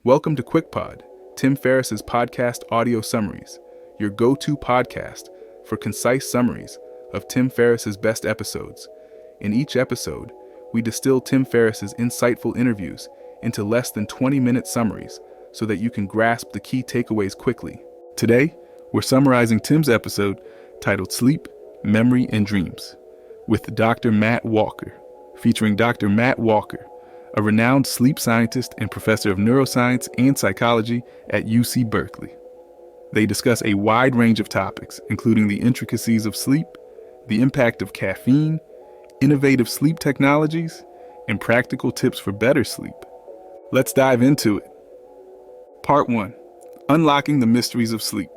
Welcome to Quickpod, Tim Ferriss's podcast audio summaries, your go-to podcast for concise summaries of Tim Ferriss's best episodes. In each episode, we distill Tim Ferriss's insightful interviews into less than 20-minute summaries so that you can grasp the key takeaways quickly. Today, we're summarizing Tim's episode titled Sleep, Memory, and Dreams with Dr. Matt Walker, featuring Dr. Matt Walker, a renowned sleep scientist and professor of neuroscience and psychology at UC Berkeley. They discuss a wide range of topics, including the intricacies of sleep, the impact of caffeine, innovative sleep technologies, and practical tips for better sleep. Let's dive into it. Part 1. Unlocking the Mysteries of Sleep.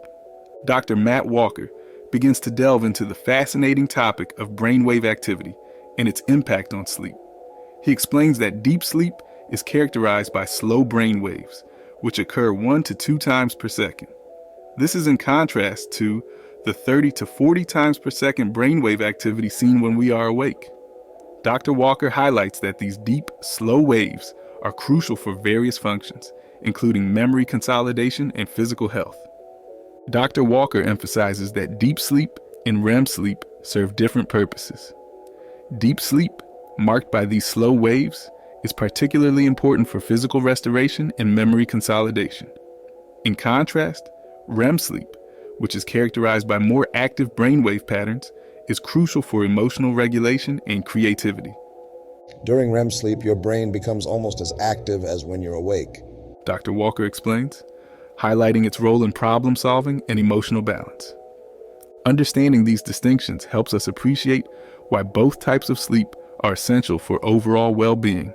Dr. Matt Walker begins to delve into the fascinating topic of brainwave activity and its impact on sleep. He explains that deep sleep is characterized by slow brain waves, which occur 1 to 2 times per second. This is in contrast to the 30 to 40 times per second brainwave activity seen when we are awake. Dr. Walker highlights that these deep, slow waves are crucial for various functions, including memory consolidation and physical health. Dr. Walker emphasizes that deep sleep and REM sleep serve different purposes. Deep sleep, marked by these slow waves, is particularly important for physical restoration and memory consolidation. In contrast, REM sleep, which is characterized by more active brainwave patterns, is crucial for emotional regulation and creativity. During REM sleep, your brain becomes almost as active as when you're awake. Dr. Walker explains, highlighting its role in problem solving and emotional balance. Understanding these distinctions helps us appreciate why both types of sleep are essential for overall well-being.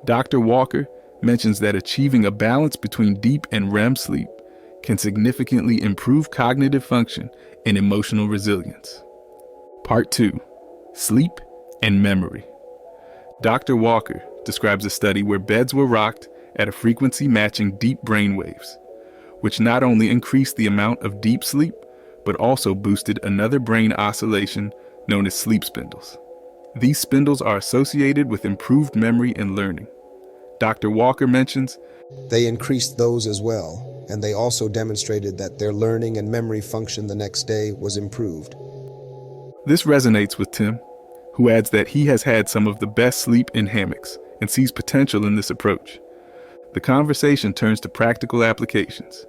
Dr. Walker mentions that achieving a balance between deep and REM sleep can significantly improve cognitive function and emotional resilience. Part 2. Sleep and Memory. Dr. Walker describes a study where beds were rocked at a frequency matching deep brain waves, which not only increased the amount of deep sleep, but also boosted another brain oscillation known as sleep spindles. These spindles are associated with improved memory and learning. Dr. Walker mentions, They increased those as well, and they also demonstrated that their learning and memory function the next day was improved. This resonates with Tim, who adds that he has had some of the best sleep in hammocks and sees potential in this approach. The conversation turns to practical applications.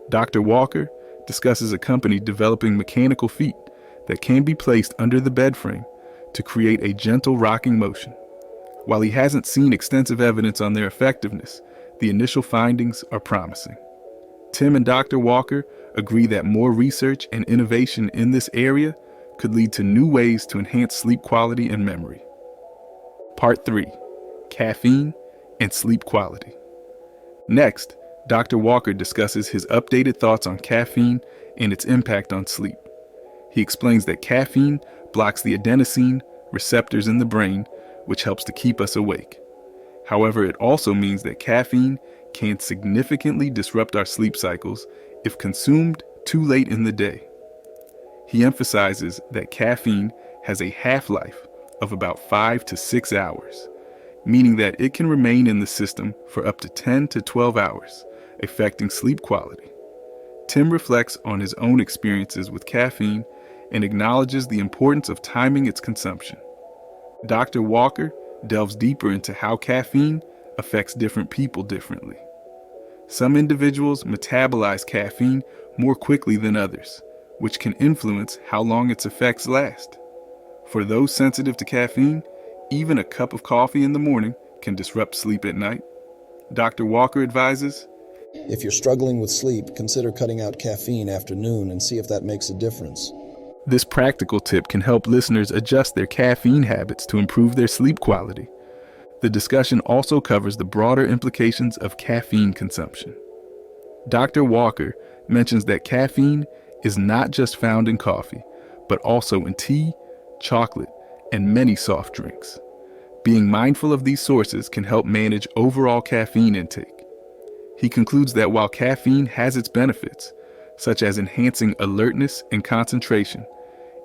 Dr. Walker discusses a company developing mechanical feet that can be placed under the bed frame to create a gentle rocking motion. While he hasn't seen extensive evidence on their effectiveness, the initial findings are promising. Tim and Dr. Walker agree that more research and innovation in this area could lead to new ways to enhance sleep quality and memory. Part 3. Caffeine and Sleep Quality. Next, Dr. Walker discusses his updated thoughts on caffeine and its impact on sleep. He explains that caffeine blocks the adenosine receptors in the brain, which helps to keep us awake. However, it also means that caffeine can significantly disrupt our sleep cycles if consumed too late in the day. He emphasizes that caffeine has a half-life of about 5 to 6 hours, meaning that it can remain in the system for up to 10 to 12 hours, affecting sleep quality. Tim reflects on his own experiences with caffeine and acknowledges the importance of timing its consumption. Dr. Walker delves deeper into how caffeine affects different people differently. Some individuals metabolize caffeine more quickly than others, which can influence how long its effects last. For those sensitive to caffeine, even a cup of coffee in the morning can disrupt sleep at night. Dr. Walker advises, If you're struggling with sleep, consider cutting out caffeine after noon and see if that makes a difference. This practical tip can help listeners adjust their caffeine habits to improve their sleep quality. The discussion also covers the broader implications of caffeine consumption. Dr. Walker mentions that caffeine is not just found in coffee, but also in tea, chocolate, and many soft drinks. Being mindful of these sources can help manage overall caffeine intake. He concludes that while caffeine has its benefits, such as enhancing alertness and concentration,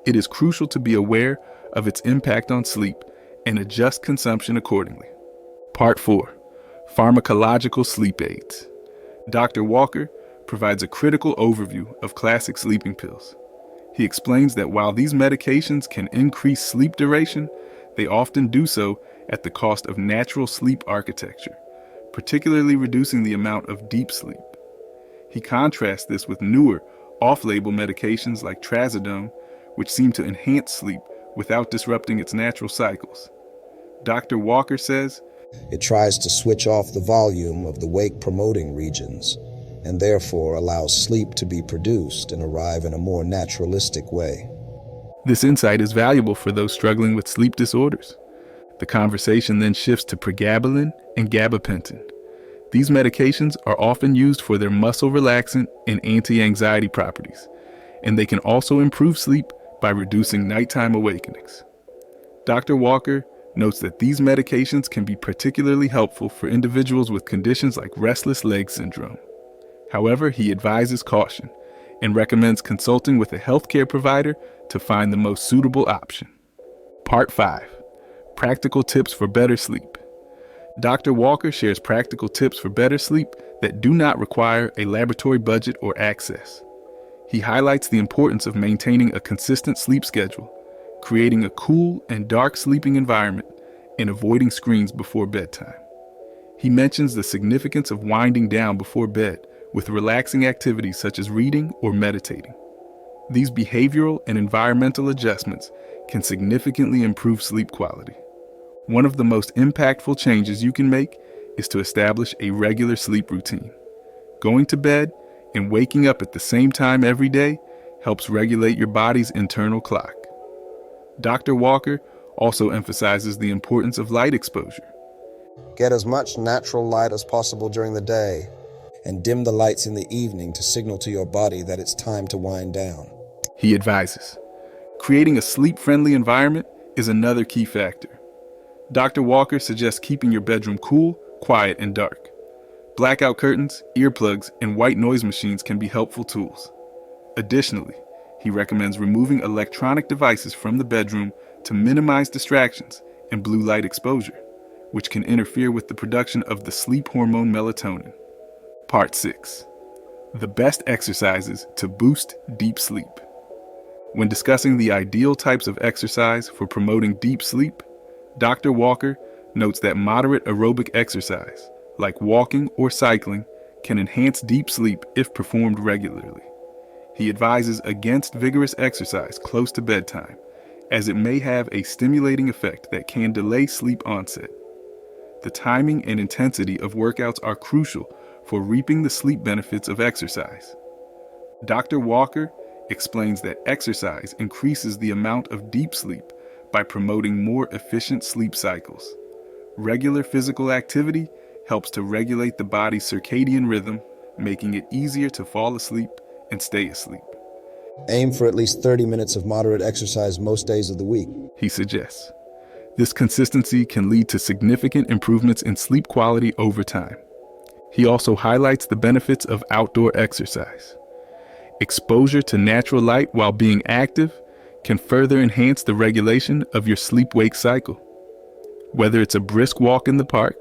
it is crucial to be aware of its impact on sleep and adjust consumption accordingly. Part 4. Pharmacological sleep aids. Dr. Walker provides a critical overview of classic sleeping pills. He explains that while these medications can increase sleep duration, they often do so at the cost of natural sleep architecture, particularly reducing the amount of deep sleep. He contrasts this with newer, off-label medications like trazodone, which seem to enhance sleep without disrupting its natural cycles. Dr. Walker says, It tries to switch off the volume of the wake-promoting regions, and therefore allows sleep to be produced and arrive in a more naturalistic way. This insight is valuable for those struggling with sleep disorders. The conversation then shifts to pregabalin and gabapentin. These medications are often used for their muscle relaxant and anti-anxiety properties, and they can also improve sleep by reducing nighttime awakenings. Dr. Walker notes that these medications can be particularly helpful for individuals with conditions like restless leg syndrome. However, he advises caution and recommends consulting with a healthcare provider to find the most suitable option. Part 5. Practical tips for better sleep. Dr. Walker shares practical tips for better sleep that do not require a laboratory budget or access. He highlights the importance of maintaining a consistent sleep schedule, creating a cool and dark sleeping environment, and avoiding screens before bedtime. He mentions the significance of winding down before bed with relaxing activities such as reading or meditating. These behavioral and environmental adjustments can significantly improve sleep quality. One of the most impactful changes you can make is to establish a regular sleep routine. Going to bed and waking up at the same time every day helps regulate your body's internal clock. Dr. Walker also emphasizes the importance of light exposure. Get as much natural light as possible during the day, and dim the lights in the evening to signal to your body that it's time to wind down. He advises. Creating a sleep-friendly environment is another key factor. Dr. Walker suggests keeping your bedroom cool, quiet, and dark. Blackout curtains, earplugs, and white noise machines can be helpful tools. Additionally, he recommends removing electronic devices from the bedroom to minimize distractions and blue light exposure, which can interfere with the production of the sleep hormone melatonin. Part 6. The best exercises to boost deep sleep. When discussing the ideal types of exercise for promoting deep sleep, Dr. Walker notes that moderate aerobic exercise, like walking or cycling, can enhance deep sleep if performed regularly. He advises against vigorous exercise close to bedtime, as it may have a stimulating effect that can delay sleep onset. The timing and intensity of workouts are crucial for reaping the sleep benefits of exercise. Dr. Walker explains that exercise increases the amount of deep sleep by promoting more efficient sleep cycles. Regular physical activity helps to regulate the body's circadian rhythm, making it easier to fall asleep and stay asleep. Aim for at least 30 minutes of moderate exercise most days of the week, he suggests. This consistency can lead to significant improvements in sleep quality over time. He also highlights the benefits of outdoor exercise. Exposure to natural light while being active can further enhance the regulation of your sleep-wake cycle. Whether it's a brisk walk in the park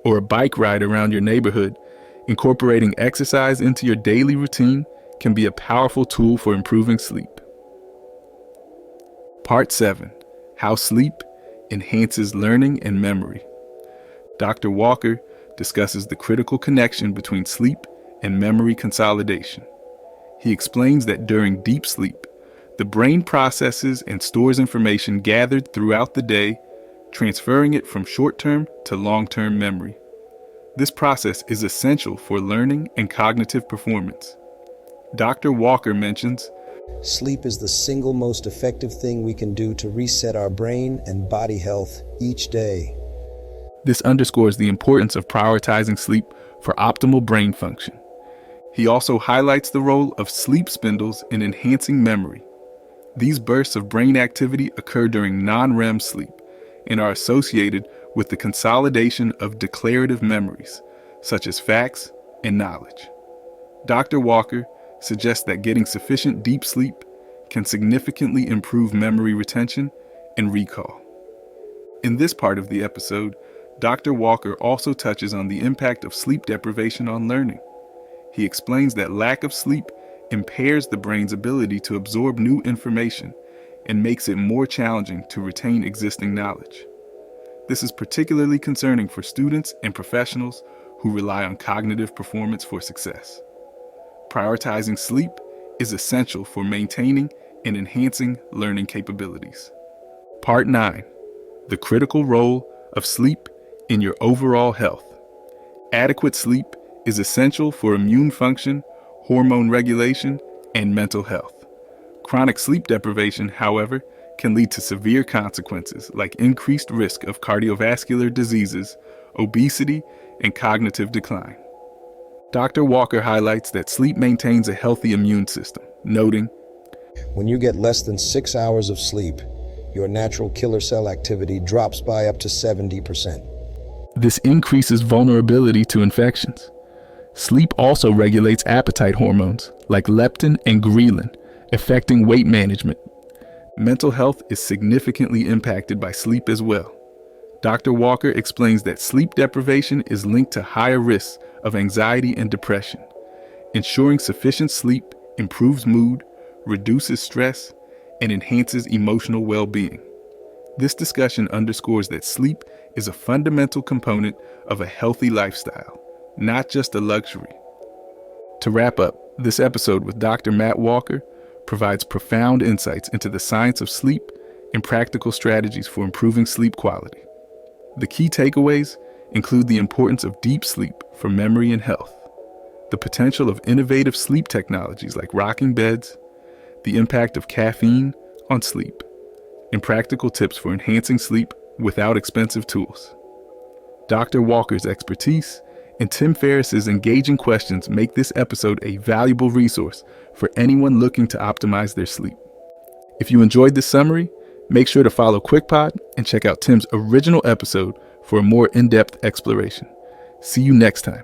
or a bike ride around your neighborhood, incorporating exercise into your daily routine can be a powerful tool for improving sleep. Part 7. How sleep enhances learning and memory. Dr. Walker discusses the critical connection between sleep and memory consolidation. He explains that during deep sleep, the brain processes and stores information gathered throughout the day, transferring it from short-term to long-term memory. This process is essential for learning and cognitive performance. Dr. Walker mentions, sleep is the single most effective thing we can do to reset our brain and body health each day. This underscores the importance of prioritizing sleep for optimal brain function. He also highlights the role of sleep spindles in enhancing memory. These bursts of brain activity occur during non-REM sleep and are associated with the consolidation of declarative memories, such as facts and knowledge. Dr. Walker suggests that getting sufficient deep sleep can significantly improve memory retention and recall. In this part of the episode, Dr. Walker also touches on the impact of sleep deprivation on learning. He explains that lack of sleep impairs the brain's ability to absorb new information and makes it more challenging to retain existing knowledge. This is particularly concerning for students and professionals who rely on cognitive performance for success. Prioritizing sleep is essential for maintaining and enhancing learning capabilities. Part 9. The critical role of sleep in your overall health. Adequate sleep is essential for immune function, hormone regulation, and mental health. Chronic sleep deprivation, however, can lead to severe consequences like increased risk of cardiovascular diseases, obesity, and cognitive decline. Dr. Walker highlights that sleep maintains a healthy immune system, noting, When you get less than 6 hours of sleep, your natural killer cell activity drops by up to 70%. This increases vulnerability to infections. Sleep also regulates appetite hormones like leptin and ghrelin, affecting weight management. Mental health is significantly impacted by sleep as well. Dr. Walker explains that sleep deprivation is linked to higher risks of anxiety and depression. Ensuring sufficient sleep improves mood, reduces stress, and enhances emotional well-being. This discussion underscores that sleep is a fundamental component of a healthy lifestyle, not just a luxury. To wrap up, this episode with Dr. Matt Walker provides profound insights into the science of sleep and practical strategies for improving sleep quality. The key takeaways include the importance of deep sleep for memory and health, the potential of innovative sleep technologies like rocking beds, the impact of caffeine on sleep, and practical tips for enhancing sleep without expensive tools. Dr. Walker's expertise and Tim Ferriss's engaging questions make this episode a valuable resource for anyone looking to optimize their sleep. If you enjoyed this summary, make sure to follow Quickpod and check out Tim's original episode for a more in-depth exploration. See you next time.